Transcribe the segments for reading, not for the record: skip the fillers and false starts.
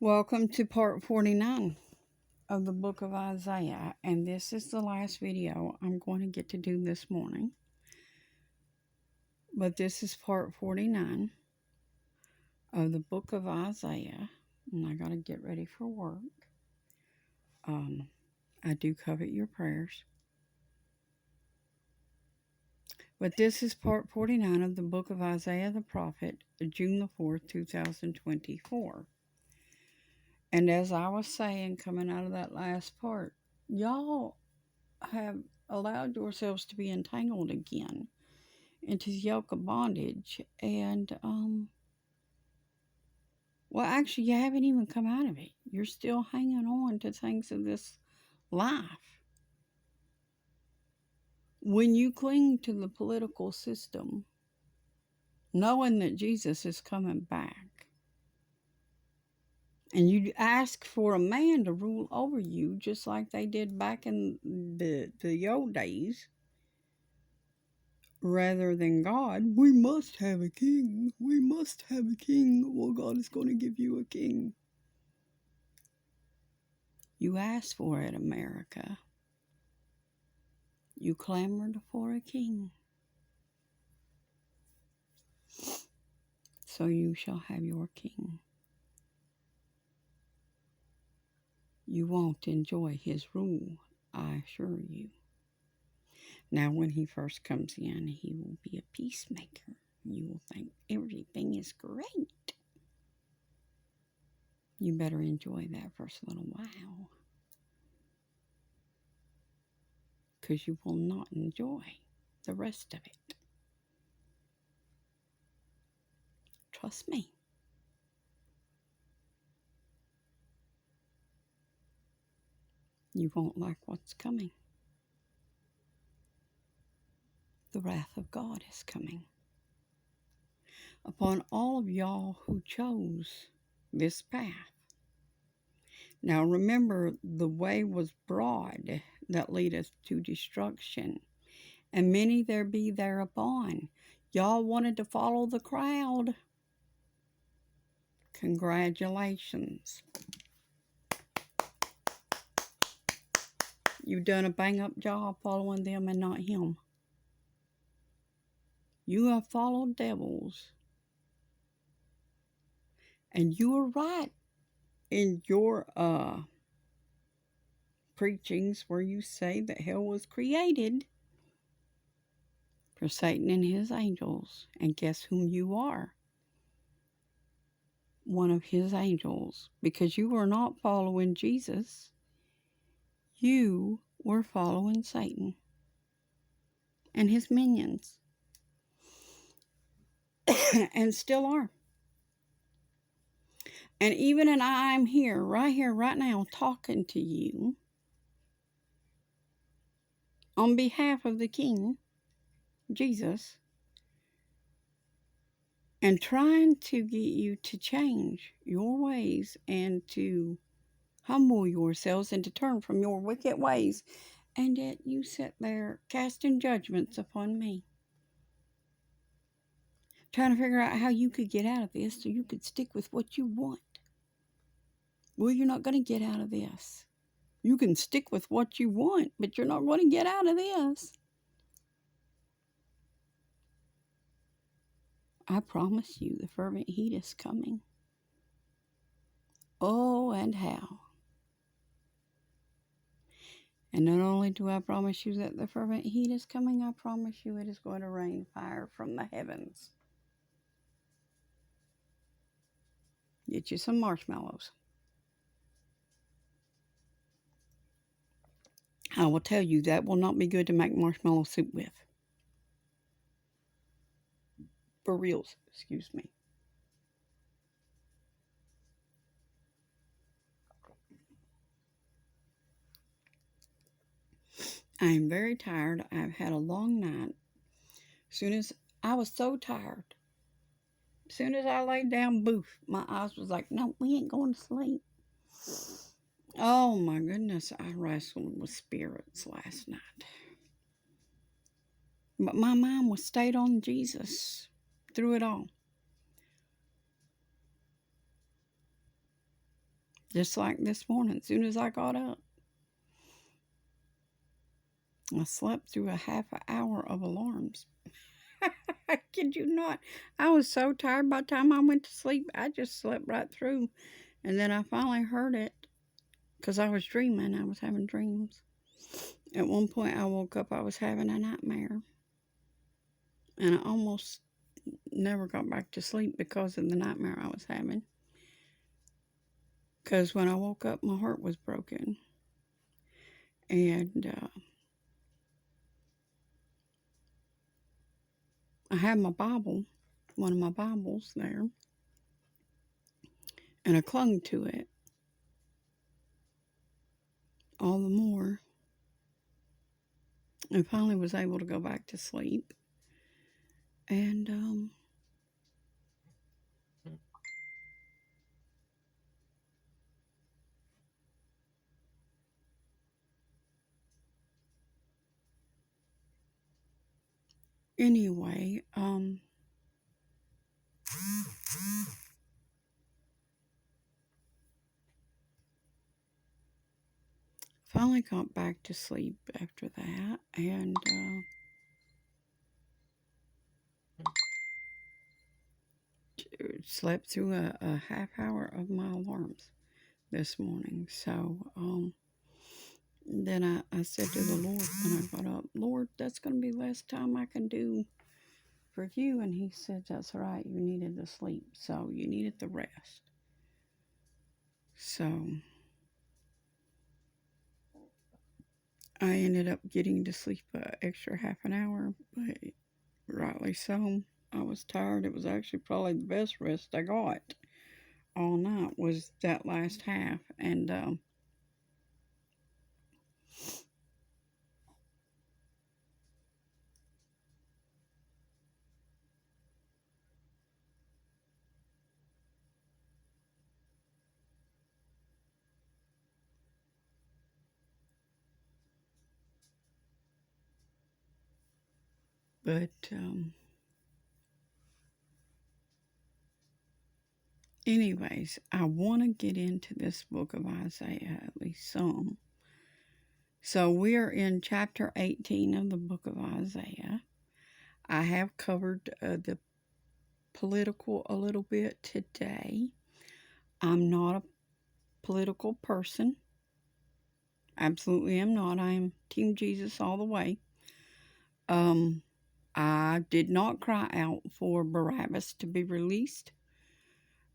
Welcome to part 49 of the book of Isaiah, and this is the last video I'm going to get to do this morning. But this is part 49 of the book of Isaiah, and I got to get ready for work. I do covet your prayers. But this is part 49 of the book of Isaiah the prophet, June the 4th, 2024. And as I was saying, coming out of that last part, y'all have allowed yourselves to be entangled again into the yoke of bondage. And, well, actually, you haven't even come out of it. You're still hanging on to things of this life. When you cling to the political system, knowing that Jesus is coming back, and you ask for a man to rule over you, just like they did back in the old days, rather than God, we must have a king. We must have a king. Well, God is going to give you a king. You asked for it, America. You clamored for a king. So you shall have your king. You won't enjoy his rule, I assure you. Now, when he first comes in, he will be a peacemaker. You will think everything is great. You better enjoy that for a little while, because you will not enjoy the rest of it. Trust me. You won't like what's coming. The wrath of God is coming upon all of y'all who chose this path. Now remember, the way was broad that leadeth to destruction, and many there be thereupon. Y'all wanted to follow the crowd. Congratulations. You've done a bang-up job following them and not him. You have followed devils. And you were right in your preachings where you say that hell was created for Satan and his angels. And guess whom you are? One of his angels. Because you were not following Jesus. You were following Satan and his minions. And still are. And even and I'm here, right now, talking to you on behalf of the King, Jesus, and trying to get you to change your ways and to humble yourselves and to turn from your wicked ways. And yet you sit there casting judgments upon me, trying to figure out how you could get out of this so you could stick with what you want. Well, you're not going to get out of this. You can stick with what you want, but you're not going to get out of this. I promise you the fervent heat is coming. Oh, and how. And not only do I promise you that the fervent heat is coming, I promise you it is going to rain fire from the heavens. Get you some marshmallows. I will tell you that will not be good to make marshmallow soup with. For reals, excuse me. I am very tired. I've had a long night. I was so tired. As soon as I laid down, boof, my eyes was like, no, we ain't going to sleep. Oh my goodness, I wrestled with spirits last night. But my mind was stayed on Jesus through it all. Just like this morning, as soon as I got up, I slept through a half an hour of alarms. I kid you not. I was so tired by the time I went to sleep, I just slept right through. And then I finally heard it because I was dreaming. I was having dreams. At one point, I woke up, I was having a nightmare. And I almost never got back to sleep because of the nightmare I was having. Because when I woke up, my heart was broken. And I had my Bible, one of my Bibles there, and I clung to it all the more. And finally was able to go back to sleep. And anyway, finally got back to sleep after that, and slept through a half hour of my alarms this morning. So then I said to the Lord when I got up, Lord, that's going to be less time I can do for you. And he said, that's right, you needed the sleep, so you needed the rest. So I ended up getting to sleep an extra half an hour, but rightly so. I was tired. It was actually probably the best rest I got all night was that last half. And but anyways, I want to get into this book of Isaiah, at least some. So we are in chapter 18 of the book of Isaiah. I have covered the political a little bit today. I'm not a political person. Absolutely am not. I am Team Jesus all the way. I did not cry out for Barabbas to be released.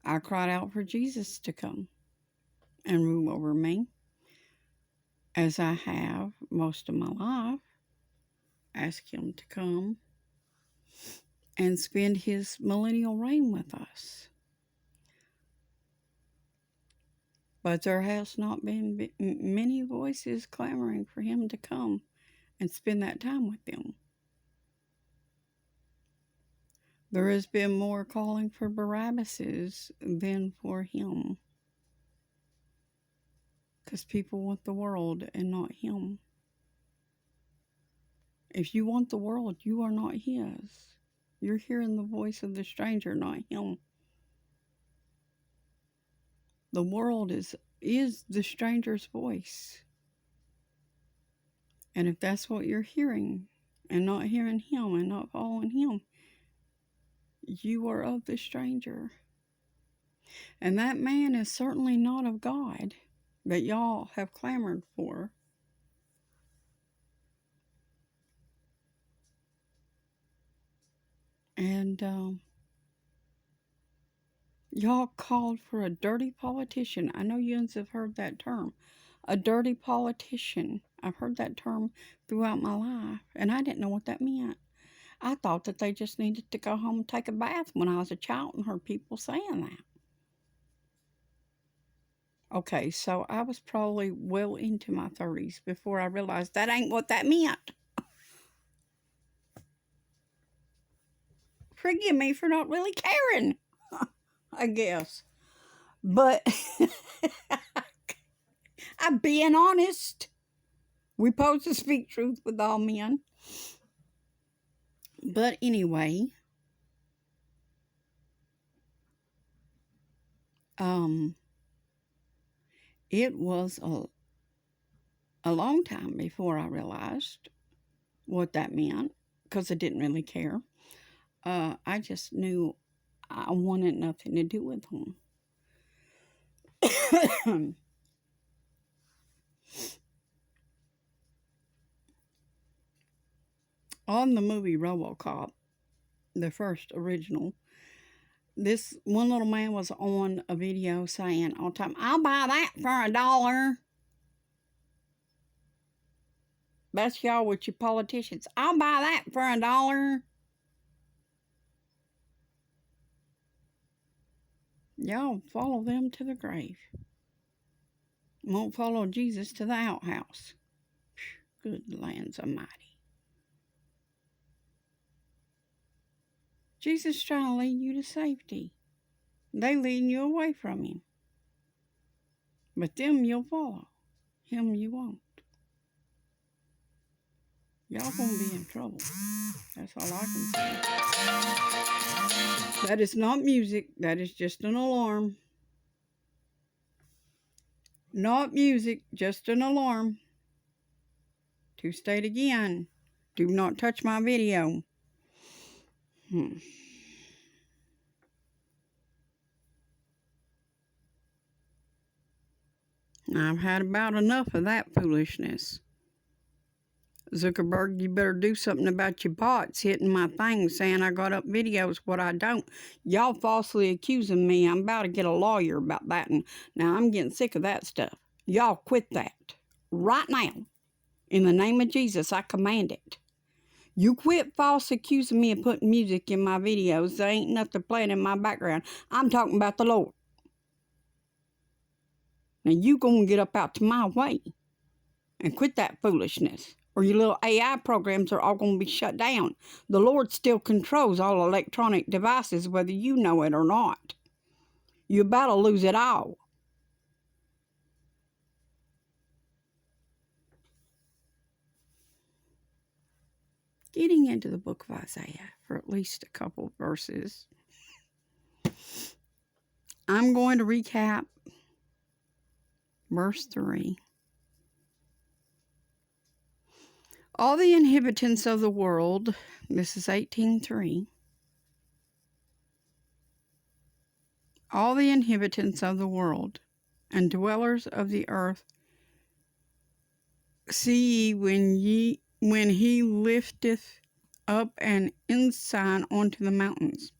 I cried out for Jesus to come and rule over me, as I have most of my life. Ask him to come and spend his millennial reign with us. But there has not been many voices clamoring for him to come and spend that time with them. There has been more calling for Barabbases than for him. Because people want the world and not him. If you want the world, you are not his. You're hearing the voice of the stranger, not him. The world is the stranger's voice. And if that's what you're hearing, and not hearing him and not following him, you are of the stranger. And that man is certainly not of God that y'all have clamored for. And y'all called for a dirty politician. I know you have heard that term. A dirty politician. I've heard that term throughout my life, and I didn't know what that meant. I thought that they just needed to go home and take a bath when I was a child and heard people saying that. Okay, so I was probably well into my 30s before I realized that ain't what that meant. Forgive me for not really caring, I guess. But I'm being honest. We're supposed to speak truth with all men. But anyway, It was a long time before I realized what that meant because I didn't really care. I just knew I wanted nothing to do with them. On the movie RoboCop, the first original, this one little man was on a video saying all the time, "I'll buy that for $1." That's y'all with your politicians. "I'll buy that for $1." Y'all follow them to the grave. Won't follow Jesus to the outhouse. Good lands almighty. Jesus is trying to lead you to safety. They leading you away from him. But them you'll follow. Him you won't. Y'all gonna be in trouble. That's all I can say. That is not music. That is just an alarm. Not music, just an alarm. To state again, do not touch my video. I've had about enough of that foolishness. Zuckerberg, you better do something about your bots hitting my thing saying I got up videos, what I don't. Y'all falsely accusing me. I'm about to get a lawyer about that. And now I'm getting sick of that stuff. Y'all quit that. Right now. In the name of Jesus, I command it. You quit false accusing me of putting music in my videos. There ain't nothing playing in my background. I'm talking about the Lord. Now you gonna get up out to my way and quit that foolishness, or your little AI programs are all gonna be shut down. The Lord still controls all electronic devices, whether you know it or not. You're about to lose it all. Getting into the book of Isaiah for at least a couple verses. I'm going to recap verse 3. All the inhabitants of the world, this is 18:3. All the inhabitants of the world and dwellers of the earth, see ye when he lifteth up an ensign unto the mountains,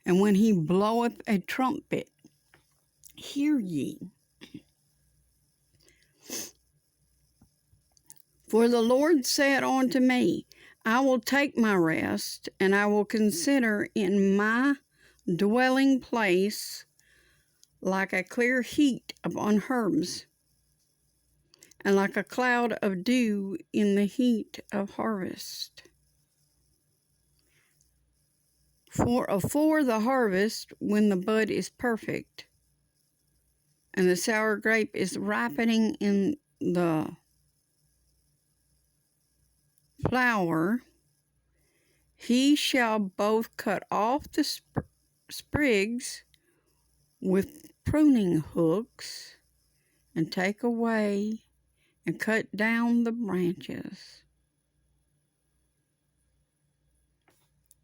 and when he bloweth a trumpet, hear ye. For the Lord said unto me, I will take my rest, and I will consider in my dwelling place like a clear heat upon herbs, and like a cloud of dew in the heat of harvest. For afore the harvest, when the bud is perfect, and the sour grape is ripening in the flower, he shall both cut off the sprigs with pruning hooks, and take away and cut down the branches.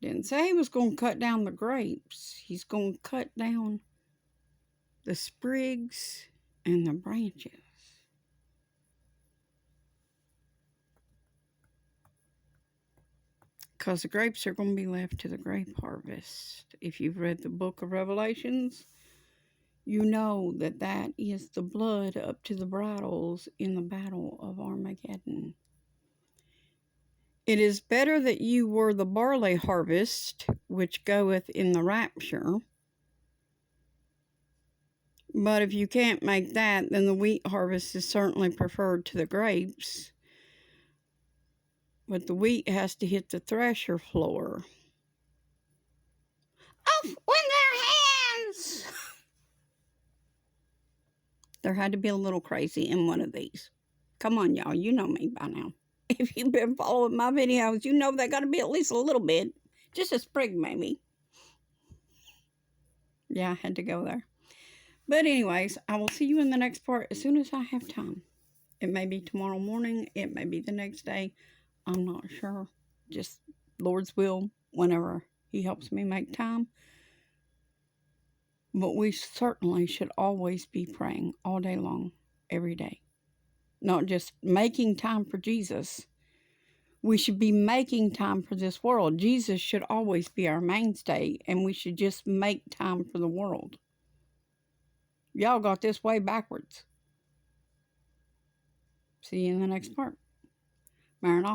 Didn't say he was going to cut down the grapes. He's going to cut down the sprigs and the branches. Because the grapes are going to be left to the grape harvest. If you've read the book of Revelations, you know that that is the blood up to the bridles in the battle of Armageddon. It is better that you were the barley harvest, which goeth in the rapture. But if you can't make that, then the wheat harvest is certainly preferred to the grapes. But the wheat has to hit the thresher floor. Off with their hands! There had to be a little crazy in one of these. Come on, y'all. You know me by now. If you've been following my videos, you know they got to be at least a little bit. Just a sprig, maybe. Yeah, I had to go there. But anyways, I will see you in the next part as soon as I have time. It may be tomorrow morning. It may be the next day. I'm not sure. Just Lord's will whenever He helps me make time. But we certainly should always be praying all day long, every day. Not just making time for Jesus. We should be making time for this world. Jesus should always be our mainstay, and we should just make time for the world. Y'all got this way backwards. See you in the next part. Maranatha.